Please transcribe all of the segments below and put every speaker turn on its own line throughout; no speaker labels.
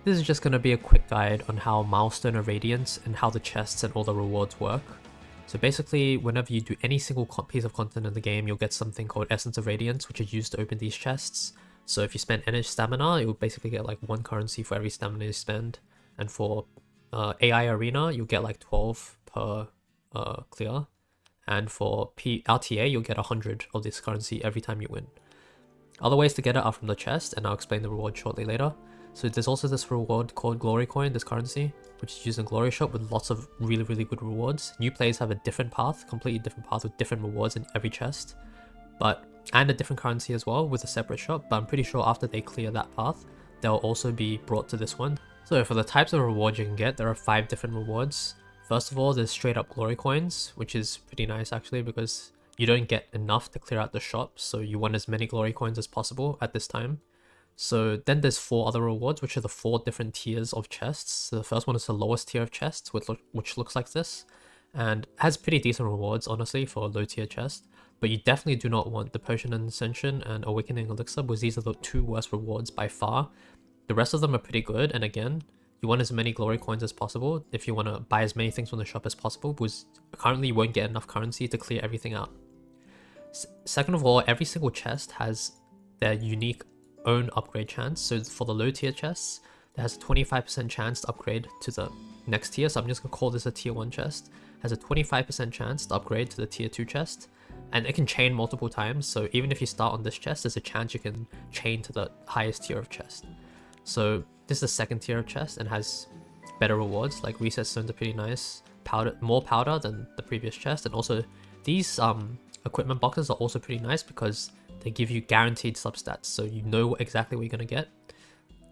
This is just going to be a quick guide on how Milestone of Radiance and how the chests and all the rewards work. So basically, whenever you do any single piece of content in the game, you'll get something called Essence of Radiance, which is used to open these chests. So if you spend energy stamina, you'll basically get like 1 currency for every stamina you spend. And for AI Arena, you'll get like 12 per clear. And for RTA, you'll get 100 of this currency every time you win. Other ways to get it are from the chest, and I'll explain the reward shortly later. So there's also this reward called Glory Coin, this currency, which is used in Glory Shop with lots of really good rewards. New players have a different path, completely different path with different rewards in every chest, and a different currency as well with a separate shop, but I'm pretty sure after they clear that path, they'll also be brought to this one. So for the types of rewards you can get, there are 5 different rewards. First of all, there's straight up Glory Coins, which is pretty nice actually because you don't get enough to clear out the shop, so you want as many Glory Coins as possible at this time. So then there's 4 other rewards, which are the 4 different tiers of chests. So the first one is the lowest tier of chests, which looks like this, and has pretty decent rewards, honestly, for a low tier chest. But you definitely do not want the Potion and Ascension and Awakening Elixir, because these are the 2 worst rewards by far. The rest of them are pretty good, and again, you want as many Glory Coins as possible if you want to buy as many things from the shop as possible, because currently you won't get enough currency to clear everything out. Second of all, every single chest has their unique own upgrade chance. So for the low tier chests, there has a 25% chance to upgrade to the next tier. So I'm just going to call this a tier 1 chest. Has a 25% chance to upgrade to the tier 2 chest. And it can chain multiple times. So even if you start on this chest, there's a chance you can chain to the highest tier of chest. So this is the second tier of chest and has better rewards. Like reset stones are pretty nice. More powder than the previous chest. And also these equipment boxes are also pretty nice because they give you guaranteed substats, so you know exactly what you're going to get.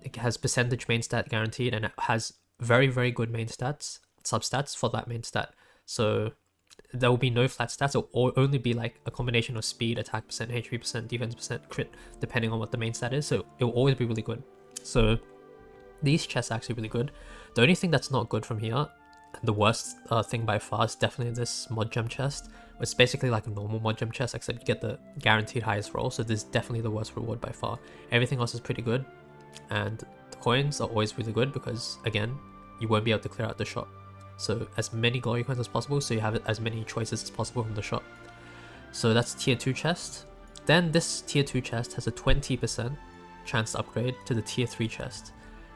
It has percentage main stat guaranteed, and it has very good main stats, substats for that main stat. So there will be no flat stats, it will only be like a combination of speed, attack percent, HP percent, defense percent, crit, depending on what the main stat is, so it will always be really good. So these chests are actually really good. The only thing that's not good from here, and the worst thing by far, is definitely this mod gem chest. It's basically like a normal mod gem chest, except you get the guaranteed highest roll, so this is definitely the worst reward by far. Everything else is pretty good, and the coins are always really good because, again, you won't be able to clear out the shop. So as many glory coins as possible, so you have as many choices as possible from the shop. So that's tier 2 chest. Then this tier 2 chest has a 20% chance to upgrade to the tier 3 chest,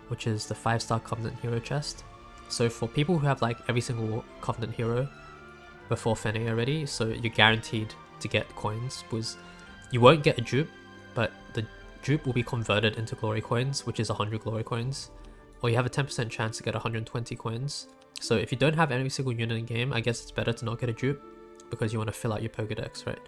which is the 5-star Covenant Hero chest. So for people who have like every single Covenant Hero before Fene already, so you're guaranteed to get coins, because you won't get a dupe, but the dupe will be converted into glory coins, which is 100 glory coins, or you have a 10% chance to get 120 coins. So if you don't have every single unit in game, I guess it's better to not get a dupe, because you want to fill out your Pokedex, right?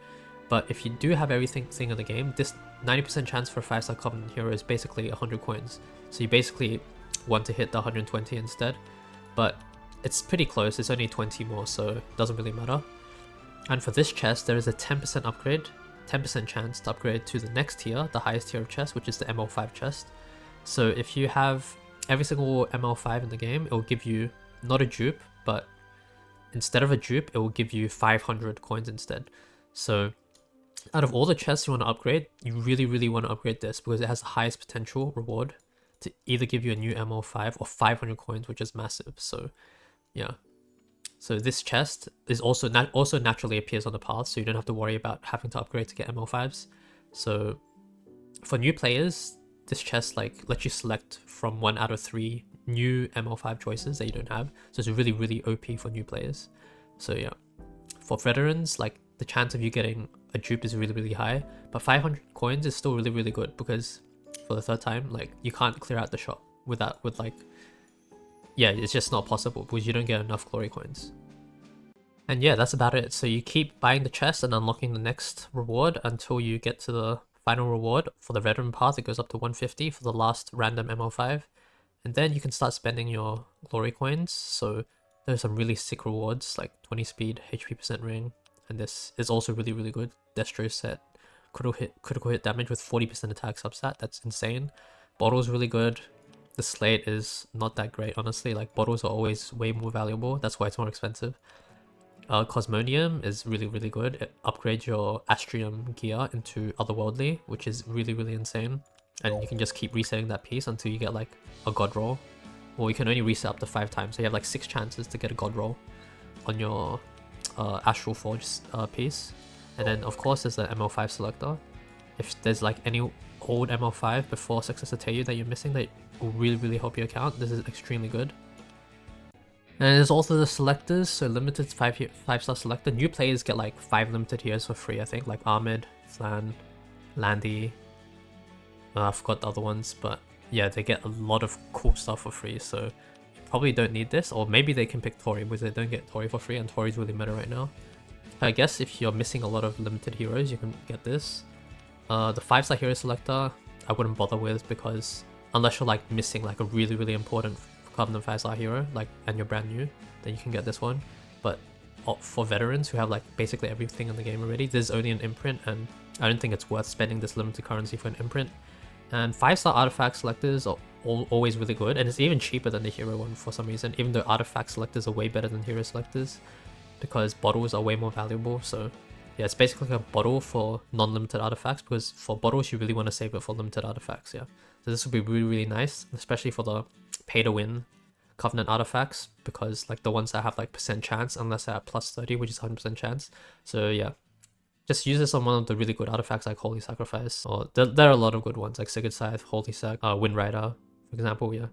But if you do have everything in the game, this 90% chance for a 5-star Covenant Hero is basically 100 coins. So you basically want to hit the 120 instead, but it's pretty close, it's only 20 more, so it doesn't really matter. And for this chest, there is a 10% upgrade, 10% chance to upgrade to the next tier, the highest tier of chest, which is the ML5 chest. So if you have every single ML5 in the game, it will give you not a dupe, but instead of a dupe, it will give you 500 coins instead. So out of all the chests you want to upgrade, you really want to upgrade this because it has the highest potential reward to either give you a new ML5 or 500 coins, which is massive. So yeah, so this chest is also naturally appears on the path, so you don't have to worry about having to upgrade to get ML5s. So for new players, this chest like lets you select from 1 out of 3 new ML5 choices that you don't have, so it's really OP for new players. So yeah, for veterans, like the chance of you getting a dupe is really high, but 500 coins is still really good because for the third time, like you can't clear out the shop with yeah, it's just not possible because you don't get enough glory coins. And yeah, that's about it. So you keep buying the chest and unlocking the next reward until you get to the final reward. For the veteran path, it goes up to 150 for the last random ML5. And then you can start spending your glory coins. So there's some really sick rewards like 20 speed, HP percent ring. And this is also really good. Destro set, critical hit damage with 40% attack substat. That's insane. Bottle's really good. The slate is not that great, honestly. Like bottles are always way more valuable. That's why it's more expensive. Cosmonium is really good. It upgrades your Astrium gear into Otherworldly, which is really insane. and you can just keep resetting that piece until you get like a god roll, or you can only reset up to 5 times, so you have like 6 chances to get a god roll on your Astral Forge piece. And then of course there's the ML5 selector. If there's like any old ML5 before Successor Teiyu that you're missing that will really help your account, this is extremely good. And there's also the selectors, so limited 5-star selector. New players get like 5 limited heroes for free, I think, like Ahmed, Flan, Landy. I forgot the other ones, but yeah, they get a lot of cool stuff for free, so you probably don't need this, or maybe they can pick Tori because they don't get Tori for free, and Tori's really meta right now. I guess if you're missing a lot of limited heroes, you can get this. The 5-star hero selector, I wouldn't bother with, because unless you're like missing like a really important Covenant 5-star hero, like, and you're brand new, then you can get this one. But for veterans who have like basically everything in the game already, there's only an imprint, and I don't think it's worth spending this limited currency for an imprint. And 5-star artifact selectors are always really good, and it's even cheaper than the hero one for some reason, even though artifact selectors are way better than hero selectors, because bottles are way more valuable. So yeah, it's basically like a bottle for non-limited artifacts, because for bottles you really want to save it for limited artifacts, yeah. So this would be really nice, especially for the pay-to-win Covenant artifacts, because like the ones that have like percent chance, unless they're at plus 30, which is 100% chance. So yeah, just use this on one of the really good artifacts like Holy Sacrifice, or there are a lot of good ones like Sigurd Scythe, Holy Sac, Wind Rider, for example, yeah.